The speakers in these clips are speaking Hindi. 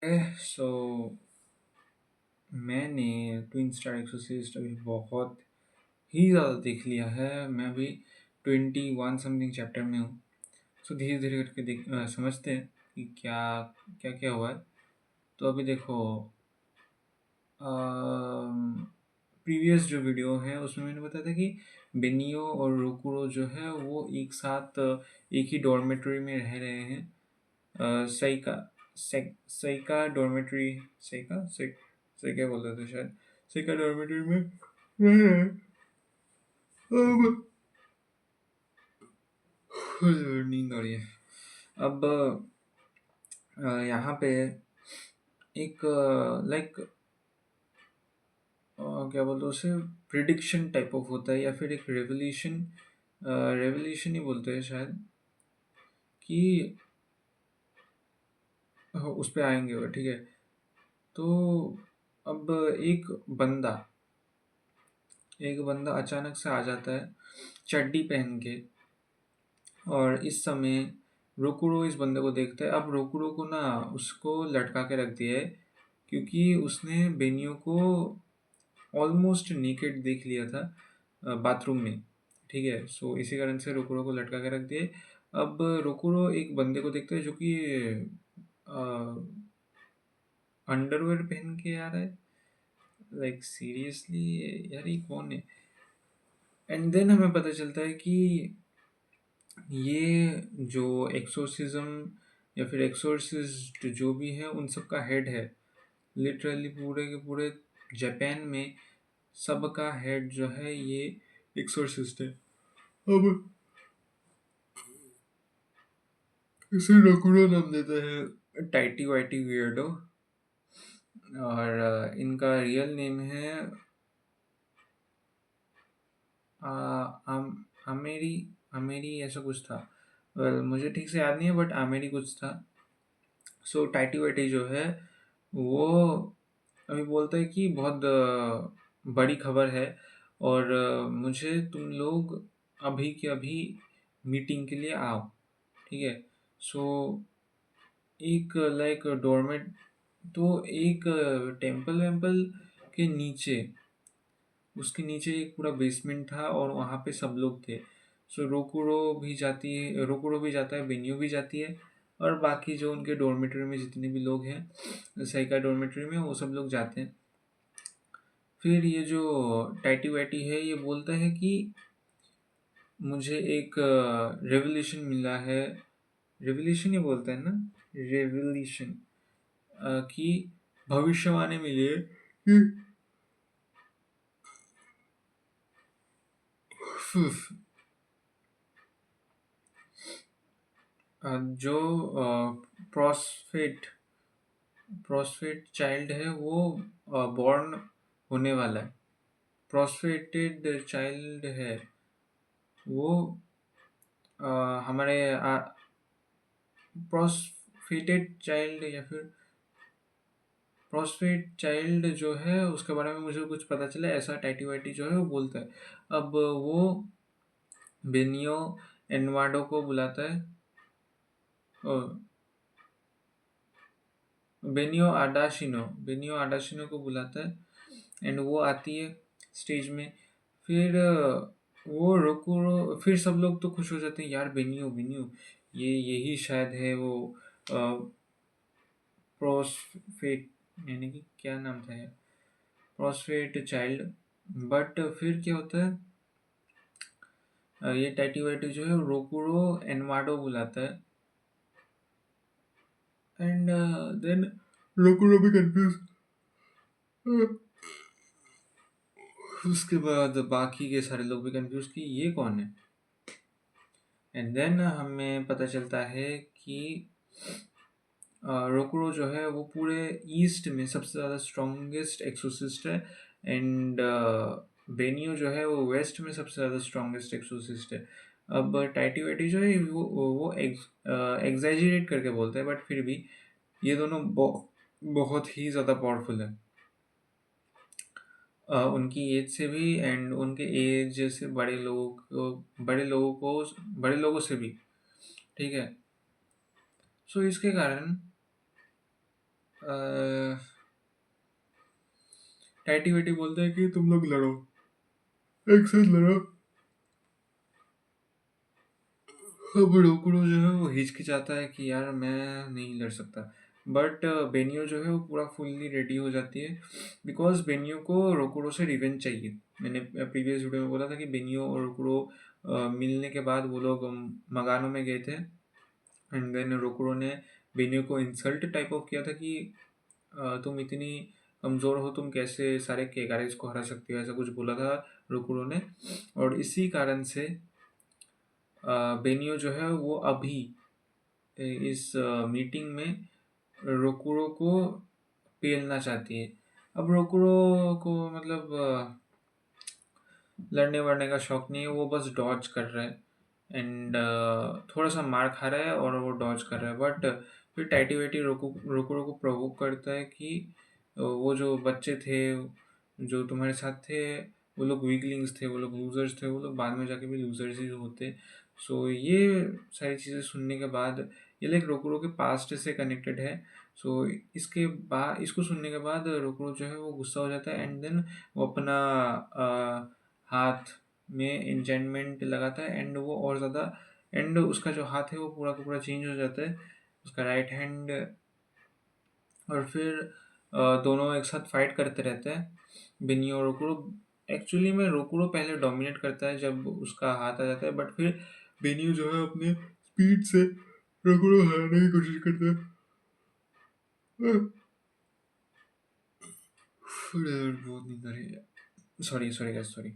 सो मैंने ट्विन स्टार एक्सोसिस्ट अभी बहुत ही ज़्यादा देख लिया है। मैं अभी 21 समथिंग चैप्टर में हूँ। सो धीरे धीरे करके समझते हैं कि क्या क्या क्या हुआ है। तो अभी देखो, प्रीवियस जो वीडियो है उसमें मैंने बताया था कि बेनियो और रोकुरो जो है वो एक साथ एक ही डॉर्मेटरी में रह रहे हैं। सईका सईका डॉर्मेटरी, सईका बोलते थे शायद। सईका डॉर्मेटरी में रह रहे हैं। अब नींद आ रही है। अब यहाँ पे एक लाइक क्या बोलते हैं उसे, प्रिडिक्शन टाइप ऑफ होता है या फिर एक रेवल्यूशन, रेवल्यूशन ही बोलते हैं शायद, कि उस पे आएंगे वो, ठीक है। तो अब एक बंदा अचानक से आ जाता है चड्डी पहन के, और इस समय रोकुरो इस बंदे को देखता है। अब रोकुरो को ना उसको लटका के रख दिया है, क्योंकि उसने बेनियो को ऑलमोस्ट नेकेड देख लिया था बाथरूम में, ठीक है। सो इसी कारण से रोकुरो को लटका के रख दिए। अब रोकुरो एक बंदे को देखता है जो कि अंडरवेयर पहन के आ रहा है। लाइक सीरियसली यार, ये कौन है? एंड देन हमें पता चलता है कि ये जो एक्सोर्सिज्म या फिर एक्सोर्सिस्ट जो भी है उन सब का हेड है। लिटरली पूरे के पूरे जापान में सबका हेड जो है ये एक्सोर्सिस्ट है। अब इसे रकुडो नाम देता है, टाइटी वाइटी वियर्डो। और इनका रियल नेम है आ, आमेरी आमेरी ऐसा कुछ था। मुझे ठीक से याद नहीं है, बट आमेरी कुछ था। सो टाइटी वाइटी जो है वो अभी बोलता है कि बहुत बड़ी खबर है, और मुझे तुम लोग अभी के अभी मीटिंग के लिए आओ, ठीक है। सो एक लाइक डोरमेट, तो एक टेम्पल वेम्पल के नीचे, उसके नीचे एक पूरा बेसमेंट था और वहाँ पे सब लोग थे। सो रोकुरो भी जाता है, बेनियो भी जाती है, और बाकी जो उनके डॉर्मेटरी में जितने भी लोग हैं साइका डॉर्मेटरी में, वो सब लोग जाते हैं। फिर ये जो टाइटी वाइटी है ये बोलता है कि मुझे एक रेवल्यूशन मिला है। रेवल्यूशन ही बोलते हैं ना, रेवल्यूशन, की भविष्यवाणी मिली है कि जो प्रोस्फेट प्रोस्फेट चाइल्ड है वो बॉर्न होने वाला है। प्रोस्फेटेड चाइल्ड है वो हमारे प्रोस्फेटेड चाइल्ड या फिर प्रोस्फेट चाइल्ड जो है उसके बारे में मुझे कुछ पता चला, ऐसा टाइटी वाइटी जो है वो बोलता है। अब वो बेनियो एनवाडो को बुलाता है, और बेनियो आडाशिनो को बुलाता है। एंड वो आती है स्टेज में। फिर वो फिर सब लोग तो खुश हो जाते हैं, यार बेनियो बेनियो, ये यही शायद है वो प्रोस्फेट, यानी कि क्या नाम था यार, प्रोस्फेट चाइल्ड। बट फिर क्या होता है, ये टैटी वाइटी जो है रोकुरो एनवाडो बुलाता है। एंड देन रोकुरो भी कंफ्यूज। उसके बाद बाकी के सारे लोग भी कंफ्यूज कि ये कौन है। एंड देन हमें पता चलता है कि रोकुरो जो है वो पूरे ईस्ट में सबसे ज़्यादा स्ट्रॉन्गेस्ट एक्सोसिस्ट है। एंड बेनियो जो है वो वेस्ट में सबसे ज़्यादा स्ट्रॉन्गेस्ट एक्सोसिस्ट है। अब टाइटी वाइटी जो है वो एग्जैजरेट करके बोलता है, बट फिर भी ये दोनों बहुत ही ज़्यादा पावरफुल है, उनकी एज से भी एंड उनके एज से बड़े लोगों से भी, ठीक है। सो इसके कारण टाइटी वाइटी बोलता है कि तुम लोग लड़ो, एक साथ लड़ो। अब रोकड़ो जो है वो हिचकिचाता है कि यार मैं नहीं लड़ सकता। बट बेनियो जो है वो पूरा फुल्ली रेडी हो जाती है, बिकॉज बेनियो को रोकड़ो से रिवेंज चाहिए। मैंने प्रीवियस वीडियो में बोला था कि बेनियो और रोकड़ो मिलने के बाद वो लोग मगानो में गए थे, एंड देन रोकड़ो ने बेनियो को इंसल्ट टाइप ऑफ किया था कि तुम इतनी कमज़ोर हो, तुम कैसे सारे केगारेज को हरा सकती हो, ऐसा कुछ बोला था रोकड़ो ने। और इसी कारण से बेनियो जो है वो अभी इस मीटिंग में रोकुरो को पेलना चाहती है। अब रोकुरो को मतलब लड़ने वड़ने का शौक नहीं है, वो बस डॉज कर रहा है, एंड थोड़ा सा मार खा रहा है और वो डॉज कर रहा है। बट फिर टाइटी वाइटी रोकुरो को प्रोवोक करता है कि वो जो बच्चे थे जो तुम्हारे साथ थे वो लोग वीकलिंग्स थे, वो लोग लूजर्स थे, वो लोग बाद में जाके भी लूजर्स ही होते। सो ये सारी चीज़ें सुनने के बाद ये लाइक रोकुरो के पास्ट से कनेक्टेड है। सो इसके बाद इसको सुनने के बाद रोकुरो जो है वो गुस्सा हो जाता है, एंड देन वो अपना हाथ में एन्चेंटमेंट लगाता है, एंड वो और ज़्यादा, एंड उसका जो हाथ है वो पूरा का पूरा चेंज हो जाता है, उसका राइट हैंड। और फिर दोनों एक साथ फाइट करते रहते हैं बेनी और रोकुरो। एक्चुअली में रोकुरो पहले डोमिनेट करता है जब उसका हाथ आ जाता है, बट फिर बेनियो जो है अपने स्पीड से रोकुरो हराने की कोशिश करता है। बहुत नींद आ रही है, सॉरी सॉरी गाइस सॉरी।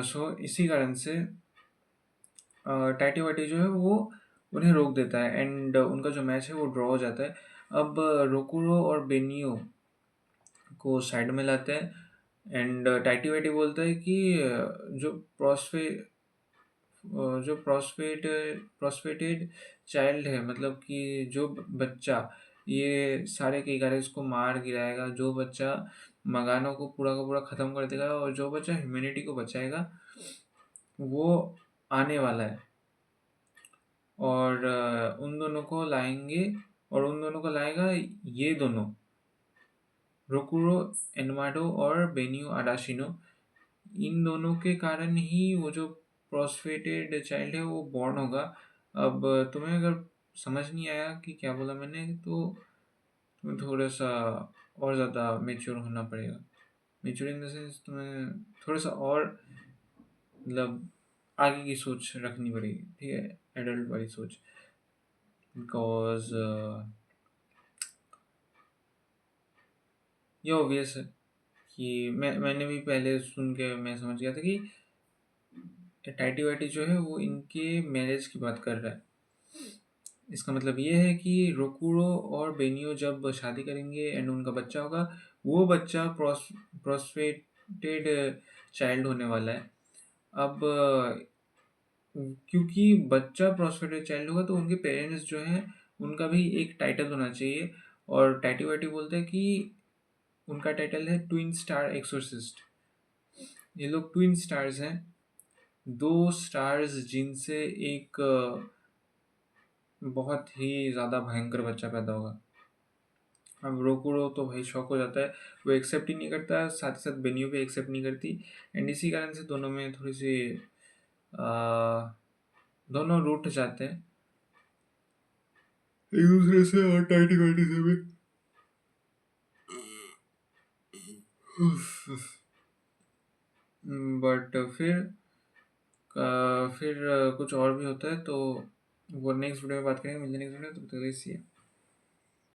सो इसी कारण से टाइटी वाइटी जो है वो उन्हें रोक देता है, एंड उनका जो मैच है वो ड्रॉ हो जाता है। अब रोकुरो और बेनियो को साइड में लाते हैं, एंड टाइटी वाइटी बोलता है कि जो प्रोस्फे जो प्रोस्पेटेड चाइल्ड है, मतलब कि जो बच्चा ये सारे केगारेस को मार गिराएगा, जो बच्चा मगानो को पूरा का पूरा ख़त्म कर देगा, और जो बच्चा ह्यूमैनिटी को बचाएगा वो आने वाला है। और उन दोनों को लाएंगे, और उन दोनों को लाएगा ये दोनों, रोकुरो एनमाडो और बेनियो अडाशिनो। इन दोनों के कारण ही वो जो प्रोस्फेटेड चाइल्ड है वो बॉर्न होगा। अब तुम्हें अगर समझ नहीं आया कि क्या बोला मैंने, तो तुम्हें थोड़ा सा और ज़्यादा मेच्योर होना पड़ेगा। मेच्योर इन द सेंस तुम्हें थोड़ा सा और मतलब आगे की सोच रखनी पड़ेगी, ठीक है, एडल्ट वाली सोच। बिकॉज ये ऑब्वियस है कि मैंने भी पहले सुन के मैं समझ गया था कि टाइटी वाइटी जो है वो इनके मैरिज की बात कर रहा है। इसका मतलब ये है कि रोकुरो और बेनियो जब शादी करेंगे एंड उनका बच्चा होगा, वो बच्चा प्रोस्पेटेड चाइल्ड होने वाला है। अब क्योंकि बच्चा प्रोस्पेटेड चाइल्ड होगा तो उनके पेरेंट्स जो हैं उनका भी एक टाइटल होना चाहिए, और टाइटी वाइटी बोलते हैं कि उनका टाइटल है ट्विन स्टार एक्सोर्सिस्ट। ये लोग ट्विन स्टार्स हैं, दो स्टार्स जिनसे एक बहुत ही ज़्यादा भयंकर बच्चा पैदा होगा। अब रोकुरो तो भाई शॉक हो जाता है, वो एक्सेप्ट ही नहीं करता, साथ ही साथ बेनियो भी एक्सेप्ट नहीं करती, एंड इसी कारण से दोनों में थोड़ी सी दोनों रूठ जाते हैं एक दूसरे से, और टाइटी वाइटी से भी। बट फिर कुछ और भी होता है, तो वो नेक्स्ट वीडियो में बात करेंगे। मिलते नेक्स्ट वीडियो, तो